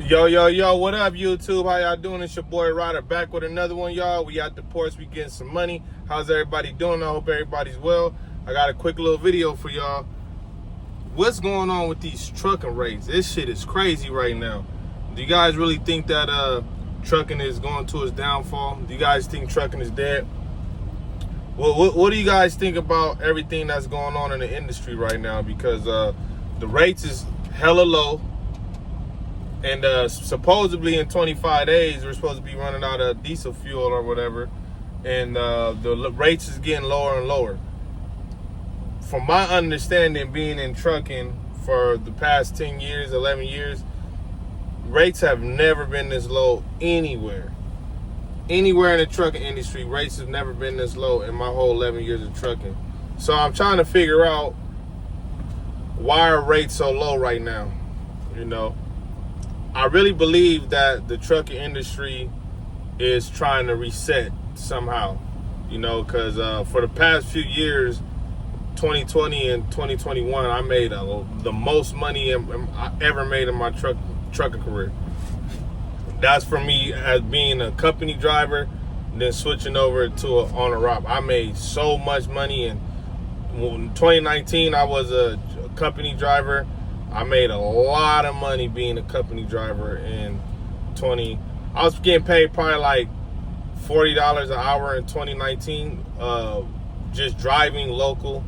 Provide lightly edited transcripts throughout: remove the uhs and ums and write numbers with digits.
Yo, what up, YouTube? How y'all doing? It's your boy Ryder back with another one, y'all. We at the ports, we getting some money. How's everybody doing? I hope everybody's well. I got a quick little video for y'all. What's going on with these trucking rates? This shit is crazy right now. Do you guys really think that trucking is going to its downfall? Do you guys think trucking is dead? Well, what do you guys think about everything that's going on in the industry right now? Because the rates is hella low. And supposedly in 25 days, we're supposed to be running out of diesel fuel or whatever. And the rates is getting lower and lower. From my understanding, being in trucking for the past 10 years, 11 years, rates have never been this low anywhere. Anywhere in the trucking industry, rates have never been this low in my whole 11 years of trucking. So I'm trying to figure out why are rates so low right now, you know? I really believe that the trucking industry is trying to reset somehow, you know, because for the past few years, 2020 and 2021, I made the most money I ever made in my trucking career. That's for me as being a company driver, then switching over to an owner-op. I made so much money. In 2019, I was a company driver. I made a lot of money being a company driver in I was getting paid probably like $40 an hour in 2019, just driving local.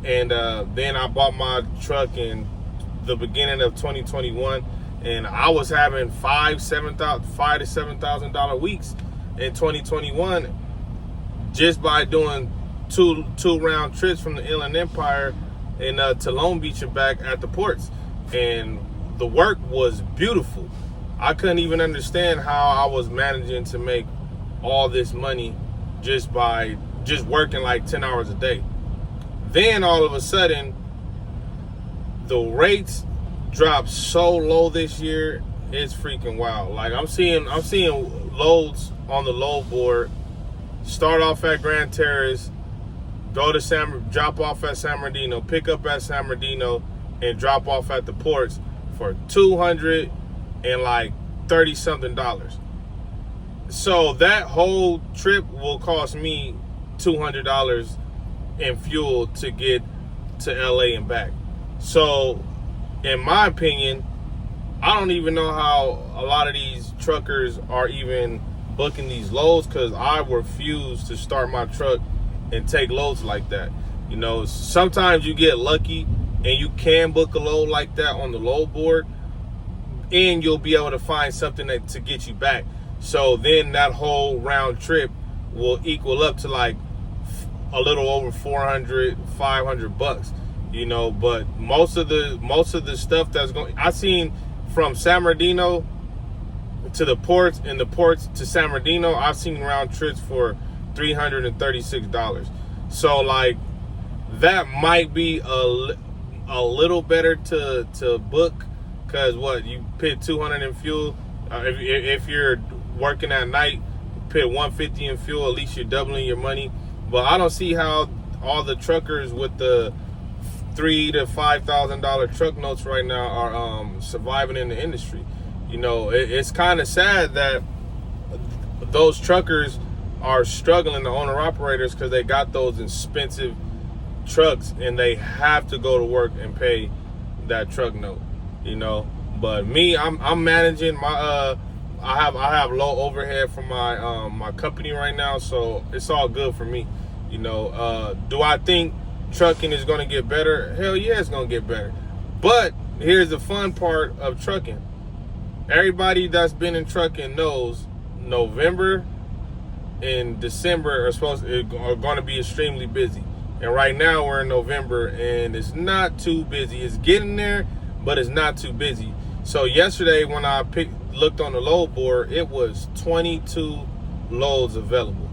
And then I bought my truck in the beginning of 2021, and I was having $5,000 to $7,000 weeks in 2021 just by doing two round trips from the Inland Empire and to Long Beach and back at the ports. And the work was beautiful. I couldn't even understand how I was managing to make all this money just by working like 10 hours a day. Then all of a sudden, the rates dropped so low this year, it's freaking wild. Like I'm seeing loads on the load board start off at Grand Terrace, go to drop off at San Bernardino, pick up at San Bernardino, and drop off at the ports for $230 something. So that whole trip will cost me $200 in fuel to get to LA and back. So in my opinion, I don't even know how a lot of these truckers are even booking these loads, because I refuse to start my truck and take loads like that. You know, sometimes you get lucky and you can book a load like that on the load board, and you'll be able to find something to get you back. So then that whole round trip will equal up to like a little over $400-500, you know. But most of the stuff that's going, I seen from San Bernardino to the ports, and the ports to San Bernardino, I've seen round trips for $336. So like that might be a little better to book, because what, you pay $200 in fuel. If you're working at night, pay $150 in fuel. At least you're doubling your money. But I don't see how all the truckers with the $3,000 to $5,000 truck notes right now are surviving in the industry. You know, it's kind of sad that those truckers are struggling, the owner operators, because they got those expensive trucks and they have to go to work and pay that truck note, you know. But me, I'm managing my I have low overhead for my company right now, so it's all good for me, you know. Do I think trucking is going to get better? Hell yeah, it's going to get better. But here's the fun part of trucking. Everybody that's been in trucking knows November and December are going to be extremely busy. And right now we're in November and it's not too busy. It's getting there, but it's not too busy. So yesterday when I looked on the load board, it was 22 loads available.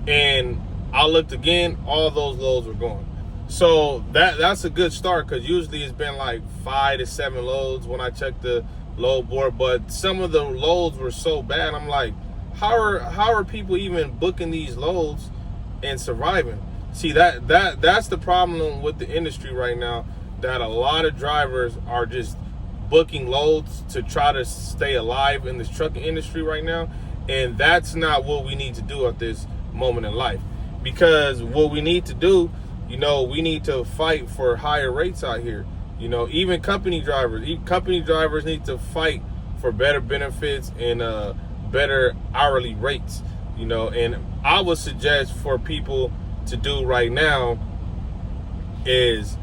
And I looked again, all those loads were gone. So that's a good start, because usually it's been like 5 to 7 loads when I checked the load board. But some of the loads were so bad, I'm like, how are people even booking these loads and surviving? See, that's the problem with the industry right now, that a lot of drivers are just booking loads to try to stay alive in this trucking industry right now. And that's not what we need to do at this moment in life. Because what we need to do, you know, we need to fight for higher rates out here. You know, even company drivers need to fight for better benefits and better hourly rates. You know, and I would suggest for people to do right now is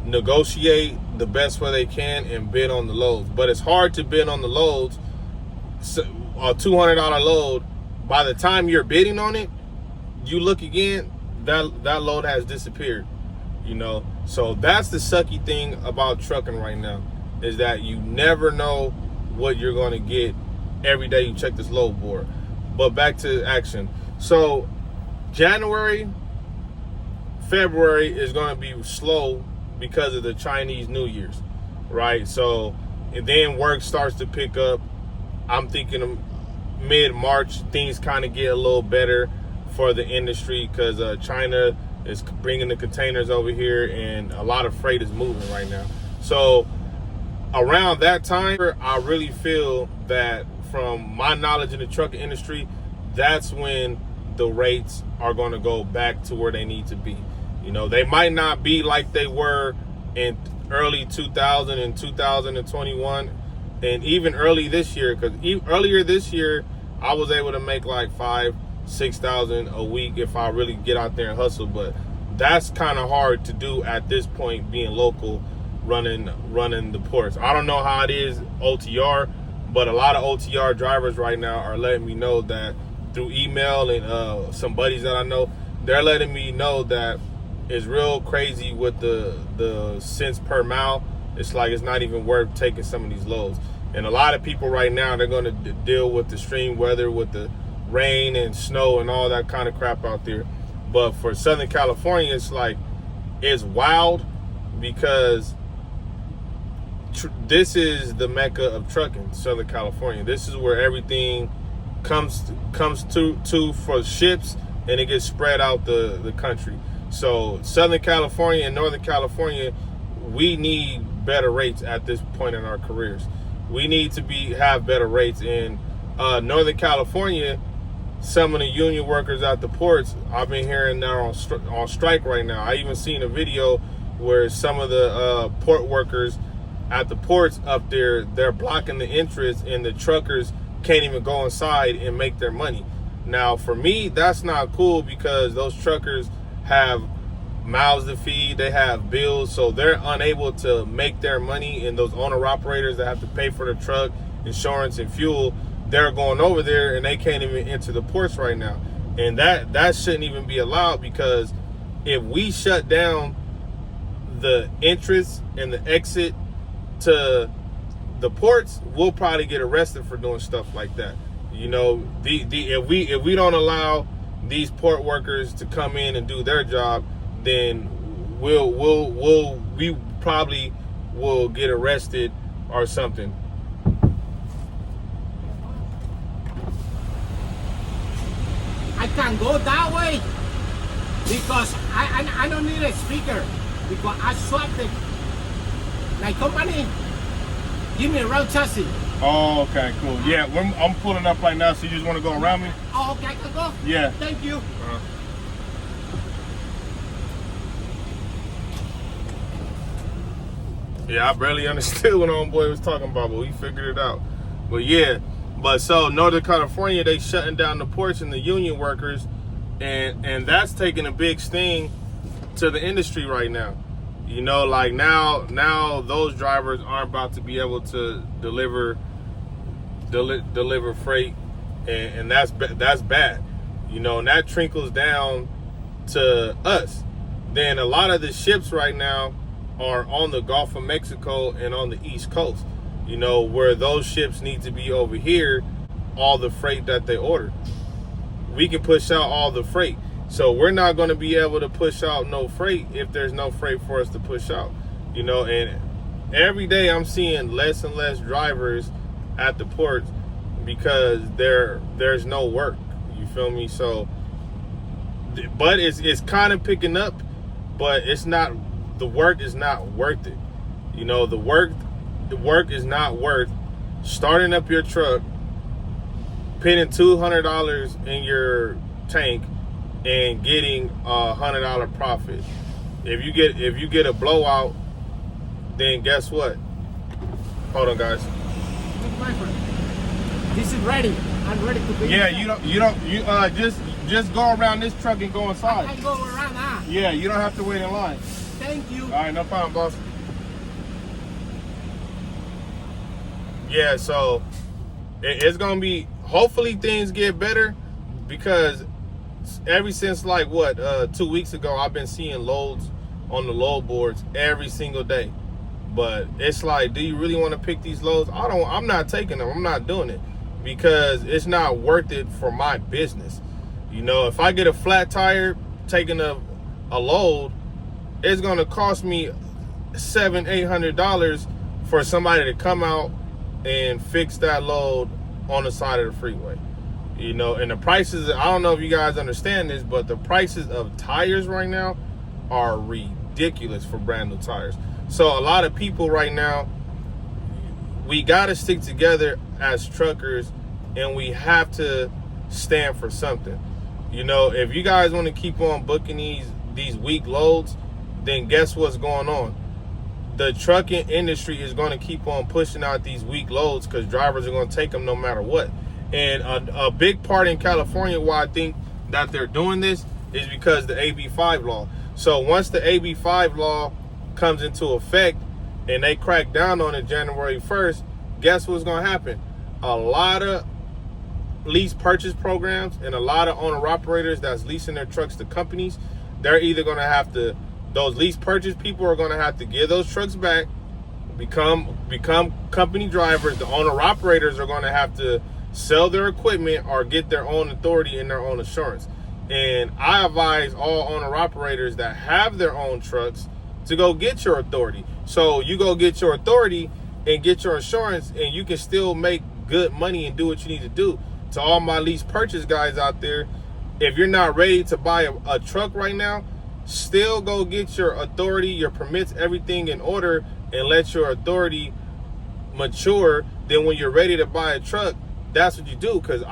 negotiate the best way they can and bid on the loads. But it's hard to bid on the loads. So a $200 load, by the time you're bidding on it, you look again, that load has disappeared. You know, so that's the sucky thing about trucking right now, is that you never know what you're going to get every day you check this load board. But back to action. So January, February is going to be slow because of the Chinese New Year's, right? So, and then work starts to pick up. I'm thinking of mid-March, things kind of get a little better for the industry because China is bringing the containers over here and a lot of freight is moving right now. So around that time, I really feel that, from my knowledge in the trucking industry, that's when the rates are going to go back to where they need to be. You know, they might not be like they were in early 2000 and 2021 and even early this year, because earlier this year I was able to make like $5,000-6,000 a week if I really get out there and hustle. But that's kind of hard to do at this point, being local, running the ports. I don't know how it is OTR, but a lot of OTR drivers right now are letting me know that through email, and some buddies that I know, they're letting me know that it's real crazy with the cents per mile. It's like it's not even worth taking some of these loads. And a lot of people right now, they're going to deal with the extreme weather, with the rain and snow and all that kind of crap out there. But for Southern California, it's like, it's wild, because this is the mecca of trucking, Southern California. This is where everything comes to for ships, and it gets spread out the country. So Southern California and Northern California, we need better rates at this point in our careers. We need to have better rates. In Northern California, some of the union workers at the ports, I've been hearing they're on strike right now. I even seen a video where some of the port workers at the ports up there, they're blocking the entrance, and the truckers can't even go inside and make their money. Now, for me, that's not cool, because those truckers have mouths to feed, they have bills, so they're unable to make their money. And those owner-operators that have to pay for the truck, insurance, and fuel, they're going over there and they can't even enter the ports right now. And that shouldn't even be allowed, because if we shut down the entrance and the exit to the ports, we'll probably get arrested for doing stuff like that. You know, if we don't allow these port workers to come in and do their job, then we probably will get arrested or something. I can go that way because I don't need a speaker, because I swapped it. My company give me a road chassis. Oh, okay, cool. Yeah, I'm pulling up right now, so you just want to go around me? Oh, okay, I can go? Yeah. Thank you. Yeah, I barely understood what homeboy was talking about, but we figured it out. But yeah, so Northern California, they shutting down the ports and the union workers, and that's taking a big sting to the industry right now. You know, like now those drivers aren't about to be able to deliver freight, and that's bad. You know, and that trickles down to us. Then a lot of the ships right now are on the Gulf of Mexico and on the East Coast, you know, where those ships need to be over here, all the freight that they order. We can push out all the freight. So we're not going to be able to push out no freight if there's no freight for us to push out, you know. And every day I'm seeing less and less drivers at the ports because there's no work, you feel me? So, but it's kind of picking up, but it's not, the work is not worth it. You know, the work work is not worth starting up your truck, putting $200 in your tank, and getting $100 profit. If you get a blowout, then guess what? Hold on, guys. This is ready. I'm ready to be. Yeah, you just go around this truck and go inside. I can go around now. Yeah, you don't have to wait in line. Thank you. All right, no problem, boss. Yeah, so it's gonna be, hopefully things get better, because ever since like 2 weeks ago, I've been seeing loads on the load boards every single day. But it's like, do you really want to pick these loads? I'm not taking them. I'm not doing it, because it's not worth it for my business. You know, if I get a flat tire taking a load, it's gonna cost me $700-800 for somebody to come out and fix that load on the side of the freeway. You know, and the prices, I don't know if you guys understand this, but the prices of tires right now are ridiculous for brand new tires. So a lot of people right now, we got to stick together as truckers, and we have to stand for something. You know, if you guys want to keep on booking these weak loads, then guess what's going on? The trucking industry is going to keep on pushing out these weak loads, because drivers are going to take them no matter what. And a big part in California why I think that they're doing this is because the AB5 law. So once the AB5 law comes into effect and they crack down on it January 1st, guess what's going to happen? A lot of lease purchase programs and a lot of owner operators that's leasing their trucks to companies, they're either going to have to, those lease purchase people are going to have to give those trucks back, become company drivers. The owner operators are going to have to sell their equipment or get their own authority and their own insurance. And I advise all owner operators that have their own trucks to go get your authority. So you go get your authority and get your insurance, and you can still make good money and do what you need to do. To all my lease purchase guys out there, if you're not ready to buy a truck right now, still go get your authority, your permits, everything in order, and let your authority mature. Then when you're ready to buy a truck, that's what you do. Because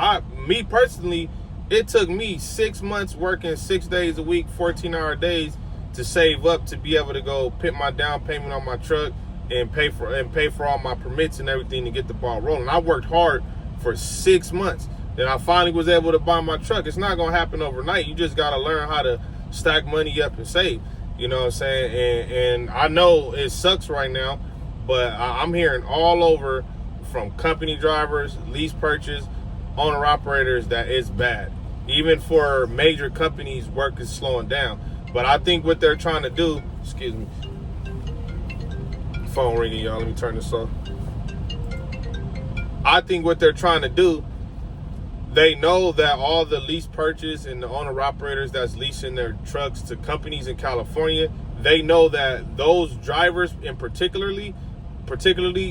me personally, it took me 6 months working 6 days a week, 14-hour days, to save up to be able to go put my down payment on my truck and pay for all my permits and everything to get the ball rolling. I worked hard for 6 months. Then I finally was able to buy my truck. It's not gonna happen overnight. You just gotta learn how to stack money up and save. You know what I'm saying? And I know it sucks right now, but I'm hearing all over from company drivers, lease purchase, owner operators that it's bad. Even for major companies, work is slowing down. But I think what they're trying to do, excuse me, phone ringing, y'all, let me turn this off. I think what they're trying to do, they know that all the lease purchase and the owner operators that's leasing their trucks to companies in California, they know that those drivers in particularly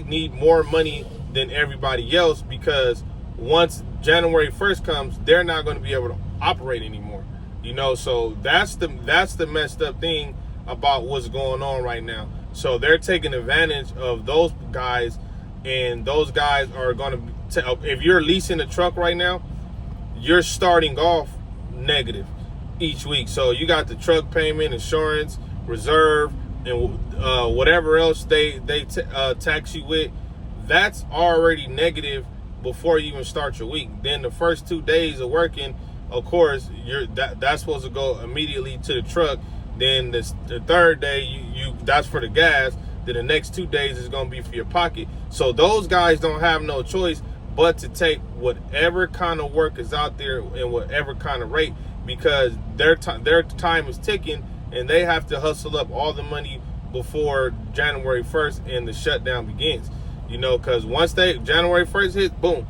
need more money than everybody else, because once January 1st comes, they're not going to be able to operate anymore. You know, so that's the messed up thing about what's going on right now. So they're taking advantage of those guys, and those guys are going to, if you're leasing a truck right now, you're starting off negative each week. So you got the truck payment, insurance, reserve, and whatever else they tax you with. That's already negative before you even start your week. Then the first 2 days of working, of course, that's supposed to go immediately to the truck. Then the third day, you that's for the gas. Then the next 2 days is going to be for your pocket. So those guys don't have no choice but to take whatever kind of work is out there and whatever kind of rate, because their time is ticking, and they have to hustle up all the money before January 1st and the shutdown begins. You know, because once January 1st hits, boom,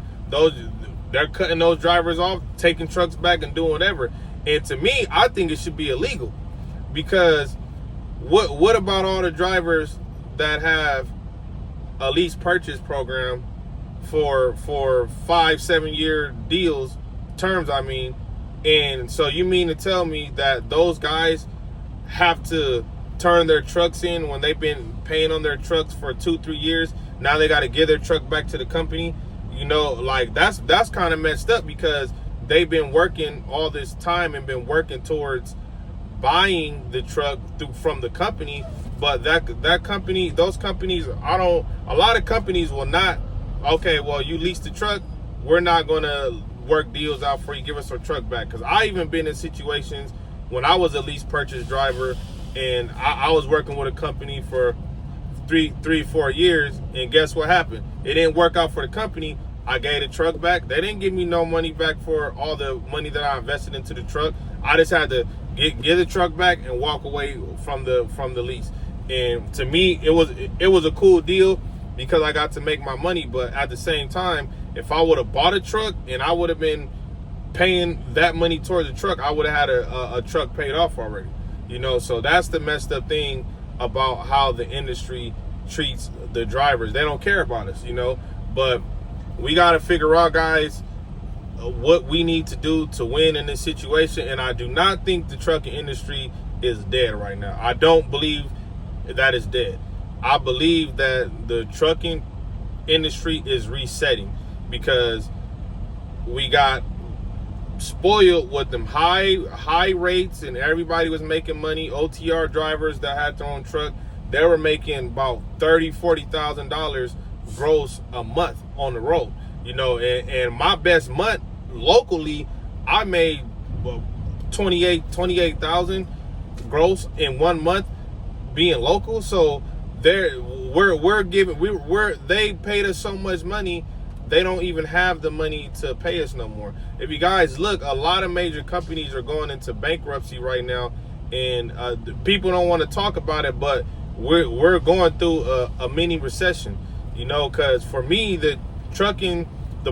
they're cutting those drivers off, taking trucks back and doing whatever. And to me, I think it should be illegal, because what about all the drivers that have a lease purchase program for 5-7 year deals, terms, I mean, and so you mean to tell me that those guys have to turn their trucks in when they've been paying on their trucks for 2-3 years? Now they got to give their truck back to the company. You know, like that's kind of messed up, because they've been working all this time and been working towards buying the truck from the company. But that company, those companies, a lot of companies will not, okay, well, you leased the truck, we're not going to work deals out for you, give us our truck back. Because I even been in situations when I was a lease purchase driver, and I was working with a company for 4 years, and guess what happened? It didn't work out for the company. I gave the truck back. They didn't give me no money back for all the money that I invested into the truck. I just had to get the truck back and walk away from the lease. And to me, it was a cool deal, because I got to make my money. But at the same time, if I would have bought a truck and I would have been paying that money towards the truck, I would have had a truck paid off already. You know, so that's the messed up thing about how the industry treats the drivers. They don't care about us, you know. But we got to figure out, guys, what we need to do to win in this situation. And I do not think the trucking industry is dead right now. I don't believe that it's dead. I believe that the trucking industry is resetting, because we got spoiled with them high rates, and everybody was making money. OTR drivers that had their own truck, they were making about $30,000-$40,000 gross a month on the road, you know. And my best month locally, I made 28,000 gross in 1 month being local. So they paid us so much money, they don't even have the money to pay us no more. If you guys look, a lot of major companies are going into bankruptcy right now, and people don't want to talk about it, but we're going through a mini recession, you know. Because for me, the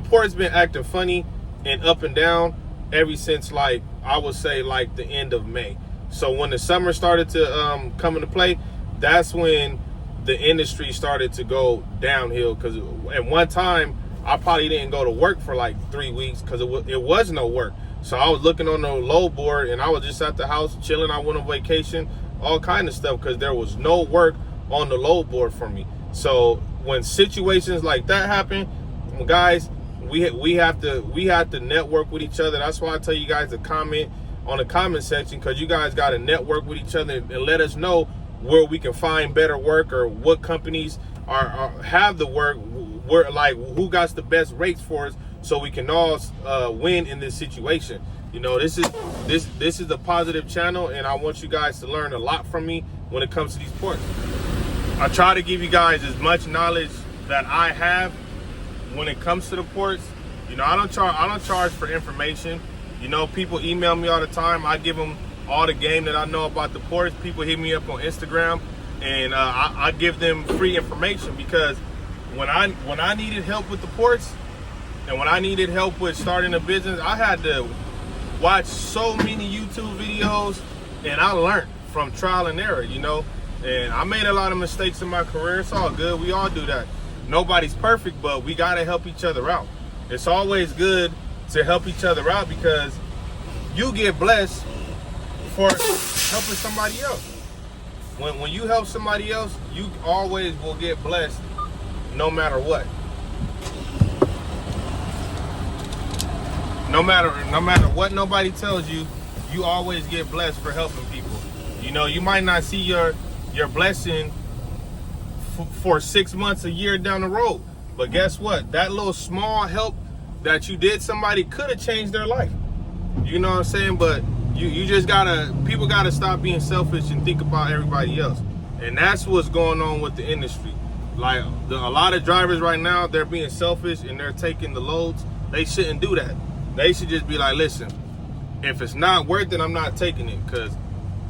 port's been acting funny and up and down ever since, like, I would say, like, the end of May. So when the summer started to come into play, that's when the industry started to go downhill. Because at one time, I probably didn't go to work for like 3 weeks because it was no work. So I was looking on the load board, and I was just at the house chilling. I went on vacation, all kind of stuff, because there was no work on the load board for me. So when situations like that happen, guys, we have to network with each other. That's why I tell you guys to comment on the comment section, because you guys got to network with each other and let us know where we can find better work, or what companies have the work, where, like, who got the best rates for us, so we can all win in this situation. You know, this is a positive channel, and I want you guys to learn a lot from me when it comes to these ports. I try to give you guys as much knowledge that I have when it comes to the ports. You know, I don't charge for information. You know, people email me all the time. I give them all the game that I know about the ports. People hit me up on Instagram, and I give them free information, because when I needed help with the ports, and when I needed help with starting a business, I had to watch so many YouTube videos, and I learned from trial and error, you know. And I made a lot of mistakes in my career. It's all good. We all do that. Nobody's perfect, but we got to help each other out. It's always good to help each other out, because you get blessed for helping somebody else. When you help somebody else, you always will get blessed, no matter what. No matter what nobody tells you, you always get blessed for helping people. You know, you might not see your blessing for 6 months, a year down the road, but guess what? That little small help that you did somebody could have changed their life. You know what I'm saying? But you just people gotta stop being selfish and think about everybody else. And that's what's going on with the industry. Like, a lot of drivers right now, they're being selfish and they're taking the loads. They shouldn't do that. They should just be like, listen, if it's not worth it, I'm not taking it. Because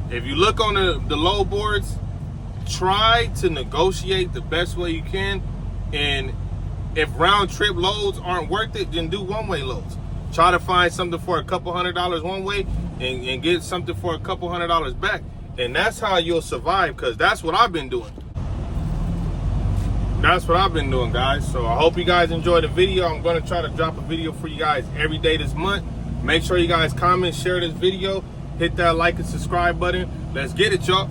if you look on the load boards, try to negotiate the best way you can. And if round trip loads aren't worth it, then do one-way loads. Try to find something for a couple $100 one way and get something for a couple $100 back. And that's how you'll survive, because that's what I've been doing. That's what I've been doing, guys. So I hope you guys enjoyed the video. I'm going to try to drop a video for you guys every day this month. Make sure you guys comment, share this video, hit that like and subscribe button. Let's get it, y'all.